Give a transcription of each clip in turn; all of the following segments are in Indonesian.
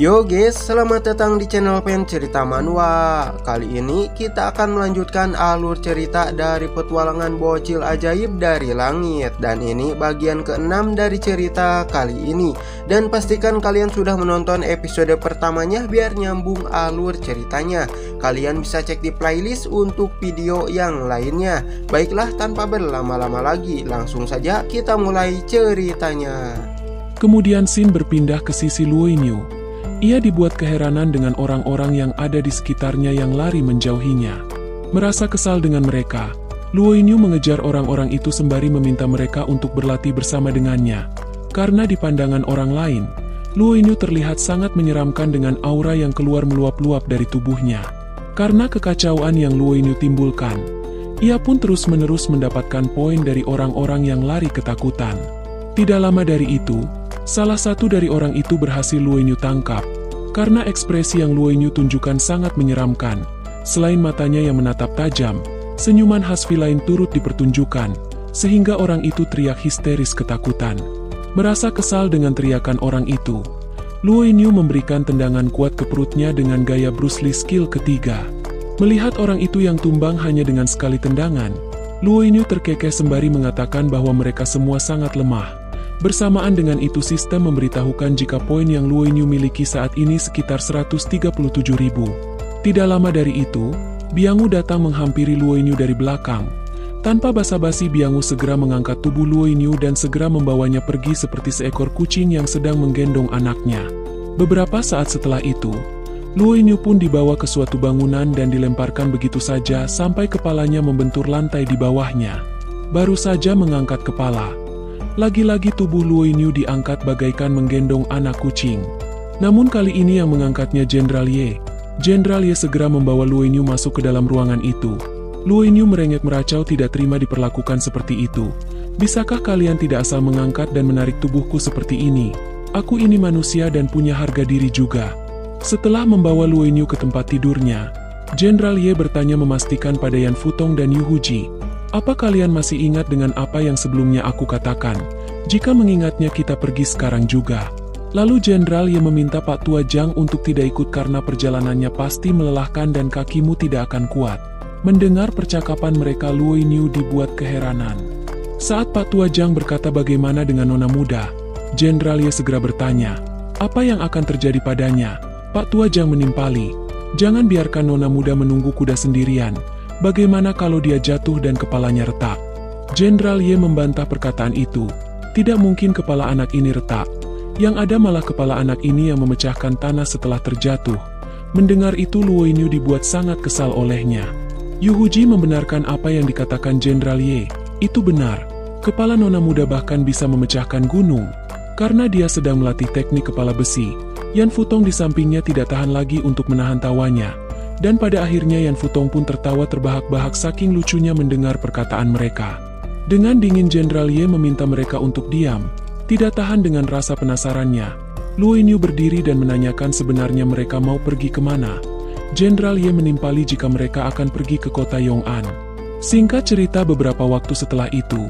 Yo guys, selamat datang di channel Pen Cerita Manhwa. Kali ini kita akan melanjutkan alur cerita dari petualangan bocil ajaib dari langit. Dan ini bagian ke-6 dari cerita kali ini. Dan pastikan kalian sudah menonton episode pertamanya biar nyambung alur ceritanya. Kalian bisa cek di playlist untuk video yang lainnya. Baiklah, tanpa berlama-lama lagi, langsung saja kita mulai ceritanya. Kemudian Shin berpindah ke sisi Luoyinyu. Ia dibuat keheranan dengan orang-orang yang ada di sekitarnya yang lari menjauhinya. Merasa kesal dengan mereka, Luoyinyu mengejar orang-orang itu sembari meminta mereka untuk berlatih bersama dengannya. Karena di pandangan orang lain, Luoyinyu terlihat sangat menyeramkan dengan aura yang keluar meluap-luap dari tubuhnya. Karena kekacauan yang Luoyinyu timbulkan, ia pun terus-menerus mendapatkan poin dari orang-orang yang lari ketakutan. Tidak lama dari itu, salah satu dari orang itu berhasil Luoyinyu tangkap. Karena ekspresi yang Luoyinyu tunjukkan sangat menyeramkan, selain matanya yang menatap tajam, senyuman khas vilain turut dipertunjukkan, sehingga orang itu teriak histeris ketakutan. Merasa kesal dengan teriakan orang itu, Luoyinyu memberikan tendangan kuat ke perutnya dengan gaya Bruce Lee skill ketiga. Melihat orang itu yang tumbang hanya dengan sekali tendangan, Luoyinyu terkekeh sembari mengatakan bahwa mereka semua sangat lemah. Bersamaan dengan itu sistem memberitahukan jika poin yang Luoyinyu miliki saat ini sekitar 137.000. Tidak lama dari itu, Biangu datang menghampiri Luoyinyu dari belakang. Tanpa basa-basi Biangu segera mengangkat tubuh Luoyinyu dan segera membawanya pergi seperti seekor kucing yang sedang menggendong anaknya. Beberapa saat setelah itu, Luoyinyu pun dibawa ke suatu bangunan dan dilemparkan begitu saja sampai kepalanya membentur lantai di bawahnya. Baru saja mengangkat kepala, lagi-lagi tubuh Luoyinyu diangkat bagaikan menggendong anak kucing. Namun kali ini yang mengangkatnya Jenderal Ye. Jenderal Ye segera membawa Luoyinyu masuk ke dalam ruangan itu. Luoyinyu merengek meracau tidak terima diperlakukan seperti itu. Bisakah kalian tidak asal mengangkat dan menarik tubuhku seperti ini? Aku ini manusia dan punya harga diri juga. Setelah membawa Luoyinyu ke tempat tidurnya, Jenderal Ye bertanya memastikan pada Yan Futong dan Yu Huji. Apa kalian masih ingat dengan apa yang sebelumnya aku katakan? Jika mengingatnya kita pergi sekarang juga. Lalu Jenderal Ye meminta Pak Tua Jang untuk tidak ikut karena perjalanannya pasti melelahkan dan kakimu tidak akan kuat. Mendengar percakapan mereka Luoyinyu dibuat keheranan. Saat Pak Tua Jang berkata bagaimana dengan nona muda, Jenderal Ye segera bertanya, apa yang akan terjadi padanya? Pak Tua Jang menimpali, jangan biarkan nona muda menunggu kuda sendirian. Bagaimana kalau dia jatuh dan kepalanya retak? Jenderal Ye membantah perkataan itu. Tidak mungkin kepala anak ini retak. Yang ada malah kepala anak ini yang memecahkan tanah setelah terjatuh. Mendengar itu Luoyinyu dibuat sangat kesal olehnya. Yu Huji membenarkan apa yang dikatakan Jenderal Ye. Itu benar. Kepala nona muda bahkan bisa memecahkan gunung. Karena dia sedang melatih teknik kepala besi. Yan Futong di sampingnya tidak tahan lagi untuk menahan tawanya. Dan pada akhirnya Yan Futong pun tertawa terbahak-bahak saking lucunya mendengar perkataan mereka. Dengan dingin Jenderal Ye meminta mereka untuk diam. Tidak tahan dengan rasa penasarannya, Luoyinyu berdiri dan menanyakan sebenarnya mereka mau pergi kemana. Jenderal Ye menimpali jika mereka akan pergi ke kota Yong'an. Singkat cerita beberapa waktu setelah itu,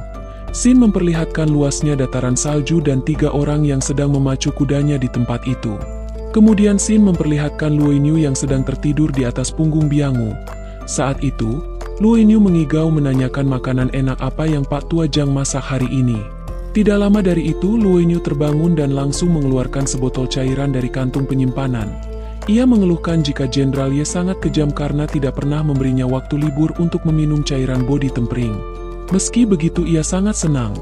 Shin memperlihatkan luasnya dataran salju dan 3 orang yang sedang memacu kudanya di tempat itu. Kemudian Shin memperlihatkan Luoyinyu yang sedang tertidur di atas punggung Biangu. Saat itu, Luoyinyu mengigau menanyakan makanan enak apa yang Pak Tua Jang masak hari ini. Tidak lama dari itu Luoyinyu terbangun dan langsung mengeluarkan sebotol cairan dari kantung penyimpanan. Ia mengeluhkan jika Jenderal Ye sangat kejam karena tidak pernah memberinya waktu libur untuk meminum cairan body tempering. Meski begitu ia sangat senang.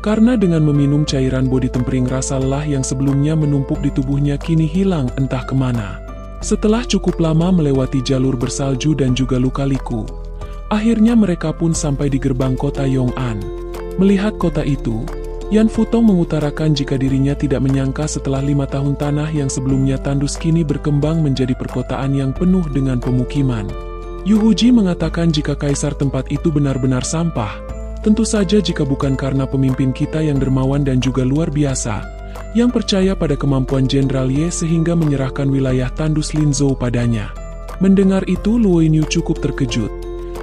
Karena dengan meminum cairan body tempering rasa lelah yang sebelumnya menumpuk di tubuhnya kini hilang entah kemana. Setelah cukup lama melewati jalur bersalju dan juga luka-liku, akhirnya mereka pun sampai di gerbang kota Yong'an. Melihat kota itu, Yan Futong mengutarakan jika dirinya tidak menyangka setelah 5 tahun tanah yang sebelumnya tandus kini berkembang menjadi perkotaan yang penuh dengan pemukiman. Yu Huji mengatakan jika kaisar tempat itu benar-benar sampah. Tentu saja jika bukan karena pemimpin kita yang dermawan dan juga luar biasa, yang percaya pada kemampuan Jenderal Ye sehingga menyerahkan wilayah tandus Linzhou padanya. Mendengar itu Luoyinyu cukup terkejut.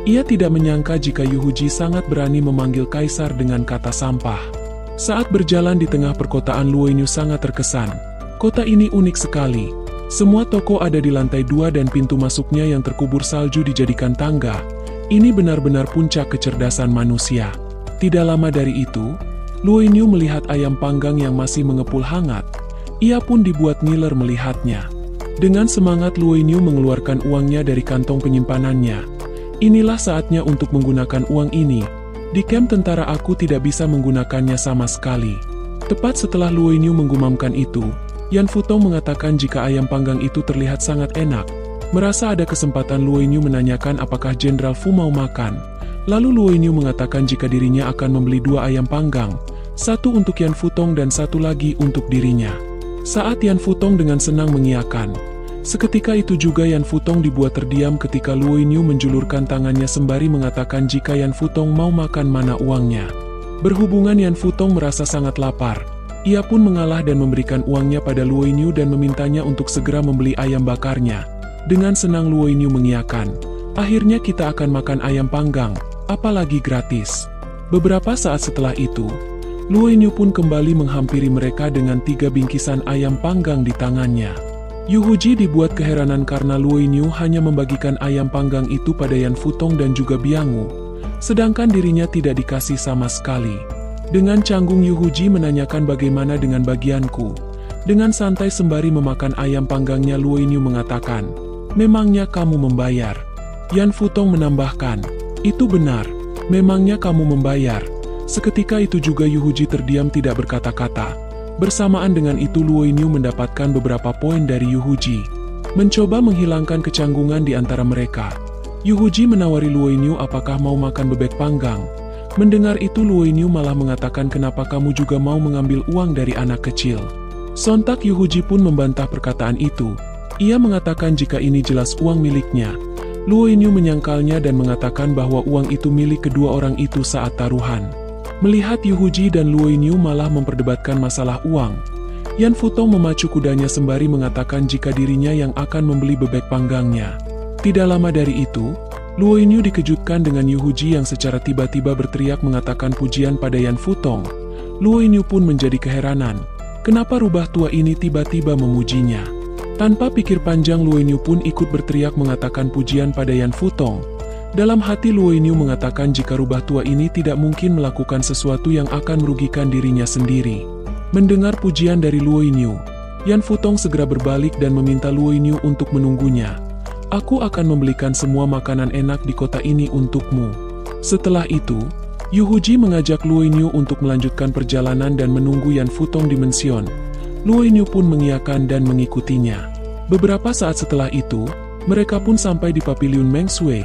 Ia tidak menyangka jika Yu Huji sangat berani memanggil kaisar dengan kata sampah. Saat berjalan di tengah perkotaan Luoyinyu sangat terkesan. Kota ini unik sekali. Semua toko ada di lantai 2 dan pintu masuknya yang terkubur salju dijadikan tangga. Ini benar-benar puncak kecerdasan manusia. Tidak lama dari itu, Luoyu melihat ayam panggang yang masih mengepul hangat. Ia pun dibuat ngiler melihatnya. Dengan semangat Luoyu mengeluarkan uangnya dari kantong penyimpanannya. Inilah saatnya untuk menggunakan uang ini. Di kamp tentara aku tidak bisa menggunakannya sama sekali. Tepat setelah Luoyu menggumamkan itu, Yan Futong mengatakan jika ayam panggang itu terlihat sangat enak. Merasa ada kesempatan Luoyu menanyakan apakah Jenderal Fu mau makan. Lalu Luoyu mengatakan jika dirinya akan membeli 2 ayam panggang. Satu untuk Yan Futong dan satu lagi untuk dirinya. Saat Yan Futong dengan senang mengiyakan. Seketika itu juga Yan Futong dibuat terdiam ketika Luoyu menjulurkan tangannya sembari mengatakan jika Yan Futong mau makan mana uangnya. Berhubungan Yan Futong merasa sangat lapar. Ia pun mengalah dan memberikan uangnya pada Luoyu dan memintanya untuk segera membeli ayam bakarnya. Dengan senang Luoyu mengiyakan. Akhirnya kita akan makan ayam panggang, apalagi gratis. Beberapa saat setelah itu, Luoyu pun kembali menghampiri mereka dengan 3 bingkisan ayam panggang di tangannya. Yu Huji dibuat keheranan karena Luoyu hanya membagikan ayam panggang itu pada Yan Futong dan juga Biangu, sedangkan dirinya tidak dikasih sama sekali. Dengan canggung Yu Huji menanyakan bagaimana dengan bagianku. Dengan santai sembari memakan ayam panggangnya Luoyu mengatakan, memangnya kamu membayar? Yan Futong menambahkan, itu benar, memangnya kamu membayar? Seketika itu juga Yu Huji terdiam tidak berkata-kata. Bersamaan dengan itu Luoyu mendapatkan beberapa poin dari Yu Huji. Mencoba menghilangkan kecanggungan di antara mereka. Yu Huji menawari Luoyu apakah mau makan bebek panggang. Mendengar itu Luoyu malah mengatakan kenapa kamu juga mau mengambil uang dari anak kecil. Sontak Yu Huji pun membantah perkataan itu. Ia mengatakan jika ini jelas uang miliknya. Luoyu menyangkalnya dan mengatakan bahwa uang itu milik kedua orang itu saat taruhan. Melihat Yu Huji dan Luoyu malah memperdebatkan masalah uang, Yan Futong memacu kudanya sembari mengatakan jika dirinya yang akan membeli bebek panggangnya. Tidak lama dari itu, Luoyu dikejutkan dengan Yu Huji yang secara tiba-tiba berteriak mengatakan pujian pada Yan Futong. Luoyu pun menjadi keheranan. Kenapa rubah tua ini tiba-tiba memujinya? Tanpa pikir panjang Luoyu pun ikut berteriak mengatakan pujian pada Yan Futong. Dalam hati Luoyu mengatakan jika rubah tua ini tidak mungkin melakukan sesuatu yang akan merugikan dirinya sendiri. Mendengar pujian dari Luoyu, Yan Futong segera berbalik dan meminta Luoyu untuk menunggunya. Aku akan membelikan semua makanan enak di kota ini untukmu. Setelah itu, Yu Huji mengajak Luoyu untuk melanjutkan perjalanan dan menunggu Yan Futong di mansion. Luoyu pun mengiyakan dan mengikutinya. Beberapa saat setelah itu, mereka pun sampai di Paviliun Meng Shui.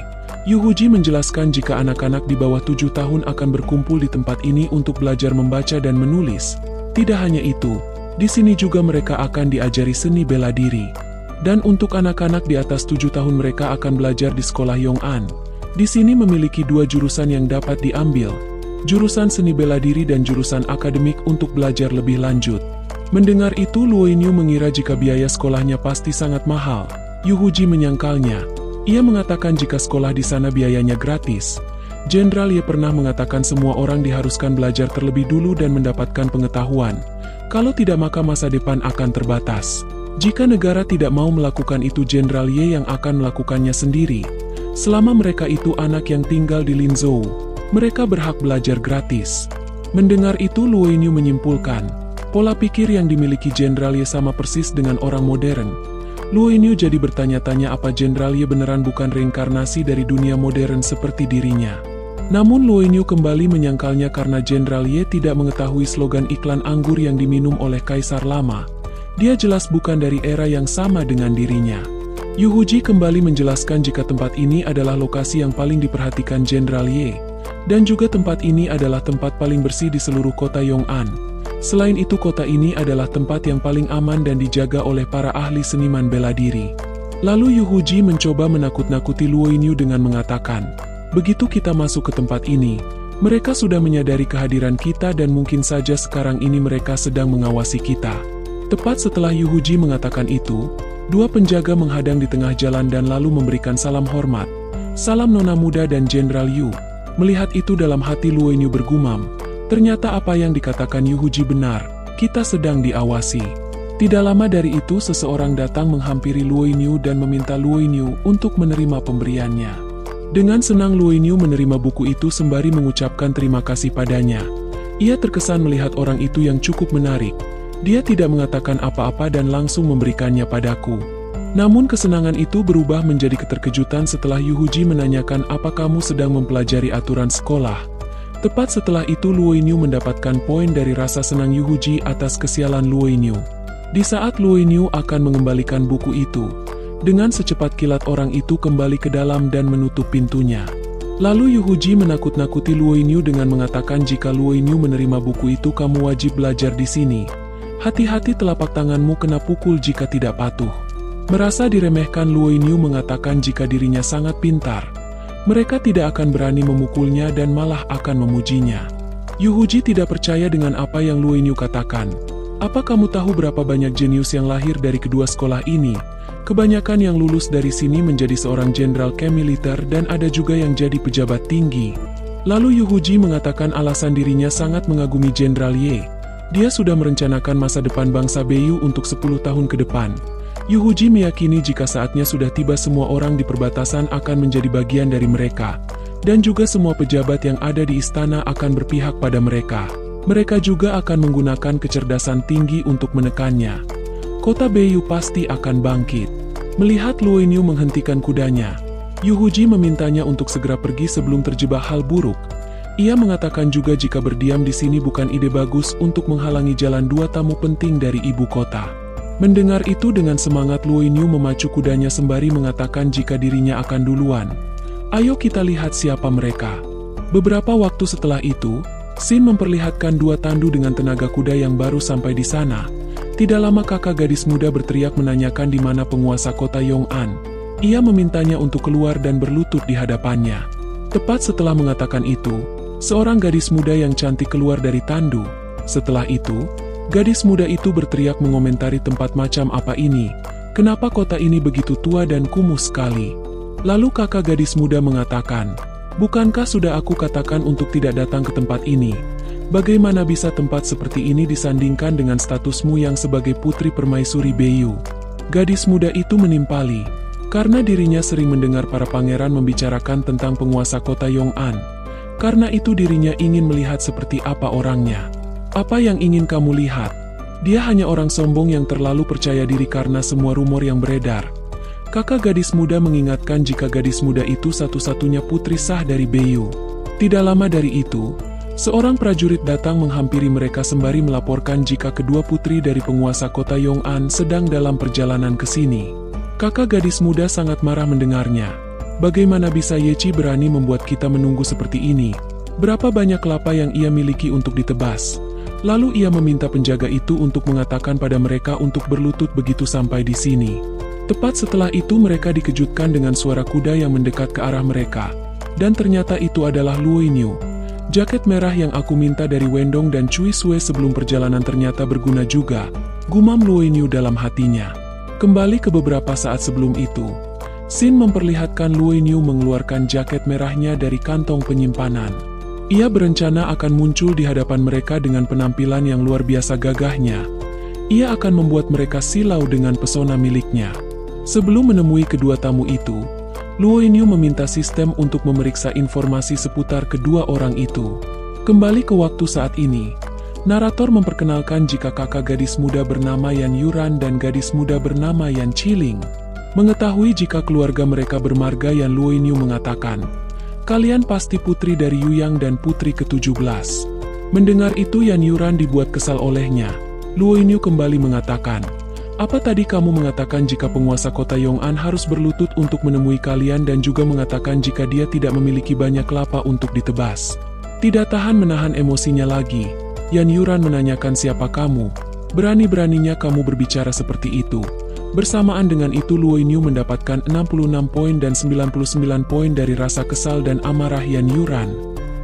Yu Huji menjelaskan jika anak-anak di bawah 7 tahun akan berkumpul di tempat ini untuk belajar membaca dan menulis. Tidak hanya itu, di sini juga mereka akan diajari seni bela diri. Dan untuk anak-anak di atas 7 tahun mereka akan belajar di sekolah Yong'an. Di sini memiliki 2 jurusan yang dapat diambil. Jurusan seni bela diri dan jurusan akademik untuk belajar lebih lanjut. Mendengar itu Luoyu mengira jika biaya sekolahnya pasti sangat mahal. Yu Huji menyangkalnya. Ia mengatakan jika sekolah di sana biayanya gratis. Jenderal Ye pernah mengatakan semua orang diharuskan belajar terlebih dulu dan mendapatkan pengetahuan. Kalau tidak maka masa depan akan terbatas. Jika negara tidak mau melakukan itu Jenderal Ye yang akan melakukannya sendiri. Selama mereka itu anak yang tinggal di Linzhou, mereka berhak belajar gratis. Mendengar itu Luoyu menyimpulkan, pola pikir yang dimiliki Jenderal Ye sama persis dengan orang modern. Luoyu jadi bertanya-tanya apa Jenderal Ye beneran bukan reinkarnasi dari dunia modern seperti dirinya. Namun Luoyu kembali menyangkalnya karena Jenderal Ye tidak mengetahui slogan iklan anggur yang diminum oleh Kaisar Lama. Dia jelas bukan dari era yang sama dengan dirinya. Yu Huji kembali menjelaskan jika tempat ini adalah lokasi yang paling diperhatikan Jenderal Ye. Dan juga tempat ini adalah tempat paling bersih di seluruh kota Yong'an. Selain itu kota ini adalah tempat yang paling aman dan dijaga oleh para ahli seniman bela diri. Lalu Yu Huji mencoba menakut-nakuti Luoyu dengan mengatakan, begitu kita masuk ke tempat ini, mereka sudah menyadari kehadiran kita dan mungkin saja sekarang ini mereka sedang mengawasi kita. Tepat setelah Yu Huji mengatakan itu, 2 penjaga menghadang di tengah jalan dan lalu memberikan salam hormat. Salam Nona Muda dan Jenderal Yu. Melihat itu dalam hati Luoyu bergumam, ternyata apa yang dikatakan Yu Huji benar, kita sedang diawasi. Tidak lama dari itu seseorang datang menghampiri Luo Yinyu dan meminta Luo Yinyu untuk menerima pemberiannya. Dengan senang Luo Yinyu menerima buku itu sembari mengucapkan terima kasih padanya. Ia terkesan melihat orang itu yang cukup menarik. Dia tidak mengatakan apa-apa dan langsung memberikannya padaku. Namun kesenangan itu berubah menjadi keterkejutan setelah Yu Huji menanyakan apa kamu sedang mempelajari aturan sekolah. Tepat setelah itu Luo Yinyu mendapatkan poin dari rasa senang Yu Huji atas kesialan Luo Yinyu. Di saat Luo Yinyu akan mengembalikan buku itu, dengan secepat kilat orang itu kembali ke dalam dan menutup pintunya. Lalu Yu Huji menakut-nakuti Luo Yinyu dengan mengatakan jika Luo Yinyu menerima buku itu kamu wajib belajar di sini. Hati-hati telapak tanganmu kena pukul jika tidak patuh. Merasa diremehkan Luo Yinyu mengatakan jika dirinya sangat pintar. Mereka tidak akan berani memukulnya dan malah akan memujinya. Yu Huji tidak percaya dengan apa yang Luo Yinyu katakan. Apa kamu tahu berapa banyak jenius yang lahir dari kedua sekolah ini? Kebanyakan yang lulus dari sini menjadi seorang jenderal camp militer dan ada juga yang jadi pejabat tinggi. Lalu Yu Huji mengatakan alasan dirinya sangat mengagumi Jenderal Ye. Dia sudah merencanakan masa depan bangsa Beiyu untuk 10 tahun ke depan. Yu Huji meyakini jika saatnya sudah tiba semua orang di perbatasan akan menjadi bagian dari mereka. Dan juga semua pejabat yang ada di istana akan berpihak pada mereka. Mereka juga akan menggunakan kecerdasan tinggi untuk menekannya. Kota Beiyu pasti akan bangkit. Melihat Luo Yinyu menghentikan kudanya, Yu Huji memintanya untuk segera pergi sebelum terjebak hal buruk. Ia mengatakan juga jika berdiam di sini bukan ide bagus untuk menghalangi jalan dua tamu penting dari ibu kota. Mendengar itu dengan semangat Luo Yinyu memacu kudanya sembari mengatakan jika dirinya akan duluan. Ayo kita lihat siapa mereka. Beberapa waktu setelah itu, Sin memperlihatkan dua tandu dengan tenaga kuda yang baru sampai di sana. Tidak lama kakak gadis muda berteriak menanyakan di mana penguasa kota Yong'an. Ia memintanya untuk keluar dan berlutut di hadapannya. Tepat setelah mengatakan itu, seorang gadis muda yang cantik keluar dari tandu. Setelah itu, gadis muda itu berteriak mengomentari tempat macam apa ini. Kenapa kota ini begitu tua dan kumuh sekali? Lalu kakak gadis muda mengatakan, bukankah sudah aku katakan untuk tidak datang ke tempat ini? Bagaimana bisa tempat seperti ini disandingkan dengan statusmu yang sebagai putri permaisuri Beiyu? Gadis muda itu menimpali, karena dirinya sering mendengar para pangeran membicarakan tentang penguasa kota Yong'an. Karena itu dirinya ingin melihat seperti apa orangnya. Apa yang ingin kamu lihat? Dia hanya orang sombong yang terlalu percaya diri karena semua rumor yang beredar. Kakak gadis muda mengingatkan jika gadis muda itu satu-satunya putri sah dari Beiyu. Tidak lama dari itu, seorang prajurit datang menghampiri mereka sembari melaporkan jika kedua putri dari penguasa kota Yong'an sedang dalam perjalanan ke sini. Kakak gadis muda sangat marah mendengarnya. Bagaimana bisa Yechi berani membuat kita menunggu seperti ini? Berapa banyak kelapa yang ia miliki untuk ditebas? Lalu ia meminta penjaga itu untuk mengatakan pada mereka untuk berlutut begitu sampai di sini. Tepat setelah itu mereka dikejutkan dengan suara kuda yang mendekat ke arah mereka. Dan ternyata itu adalah Luo Yinyu. Jaket merah yang aku minta dari Wendong dan Cui Sue sebelum perjalanan ternyata berguna juga, gumam Luo Yinyu dalam hatinya. Kembali ke beberapa saat sebelum itu, Sin memperlihatkan Luo Yinyu mengeluarkan jaket merahnya dari kantong penyimpanan. Ia berencana akan muncul di hadapan mereka dengan penampilan yang luar biasa gagahnya. Ia akan membuat mereka silau dengan pesona miliknya. Sebelum menemui kedua tamu itu, Luo Yinyu meminta sistem untuk memeriksa informasi seputar kedua orang itu. Kembali ke waktu saat ini, narator memperkenalkan jika kakak gadis muda bernama Yan Yuran dan gadis muda bernama Yan Qiling. Mengetahui jika keluarga mereka bermarga, Yan Luo Yinyu mengatakan, kalian pasti putri dari Yuyang dan putri ke-17. Mendengar itu Yan Yuran dibuat kesal olehnya. Luo Yinyu kembali mengatakan, apa tadi kamu mengatakan jika penguasa kota Yong'an harus berlutut untuk menemui kalian dan juga mengatakan jika dia tidak memiliki banyak kelapa untuk ditebas? Tidak tahan menahan emosinya lagi, Yan Yuran menanyakan siapa kamu? Berani-beraninya kamu berbicara seperti itu. Bersamaan dengan itu Luo Yinyu mendapatkan 66 poin dan 99 poin dari rasa kesal dan amarah Yan Yuran.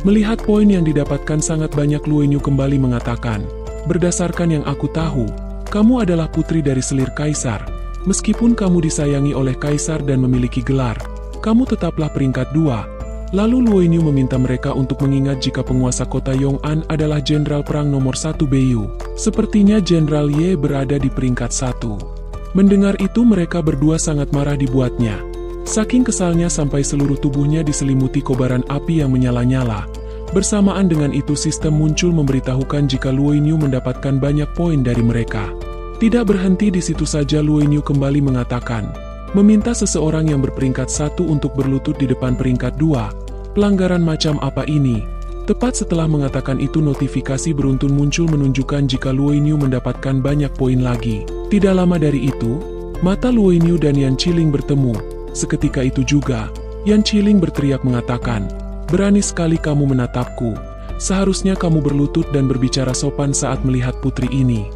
Melihat poin yang didapatkan sangat banyak, Luo Yinyu kembali mengatakan, berdasarkan yang aku tahu, kamu adalah putri dari selir kaisar. Meskipun kamu disayangi oleh kaisar dan memiliki gelar, kamu tetaplah peringkat 2. Lalu Luoyinyu meminta mereka untuk mengingat jika penguasa kota Yong'an adalah jenderal perang nomor 1 Beiyu. Sepertinya Jenderal Ye berada di peringkat 1. Mendengar itu mereka berdua sangat marah dibuatnya. Saking kesalnya sampai seluruh tubuhnya diselimuti kobaran api yang menyala-nyala. Bersamaan dengan itu sistem muncul memberitahukan jika Luoyinyu mendapatkan banyak poin dari mereka. Tidak berhenti di situ saja, Luoyinyu kembali mengatakan, meminta seseorang yang berperingkat 1 untuk berlutut di depan peringkat 2. Pelanggaran macam apa ini? Tepat setelah mengatakan itu notifikasi beruntun muncul menunjukkan jika Luoyinyu mendapatkan banyak poin lagi. Tidak lama dari itu, mata Luoyinyu dan Yan Qiling bertemu. Seketika itu juga, Yan Qiling berteriak mengatakan, berani sekali kamu menatapku. Seharusnya kamu berlutut dan berbicara sopan saat melihat putri ini.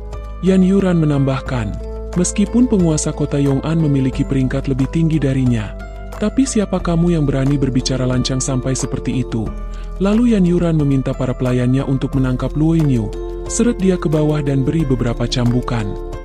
Yan Yuran menambahkan, meskipun penguasa kota Yong'an memiliki peringkat lebih tinggi darinya, tapi siapa kamu yang berani berbicara lancang sampai seperti itu? Lalu Yan Yuran meminta para pelayannya untuk menangkap Luoyinyu. Seret dia ke bawah dan beri beberapa cambukan.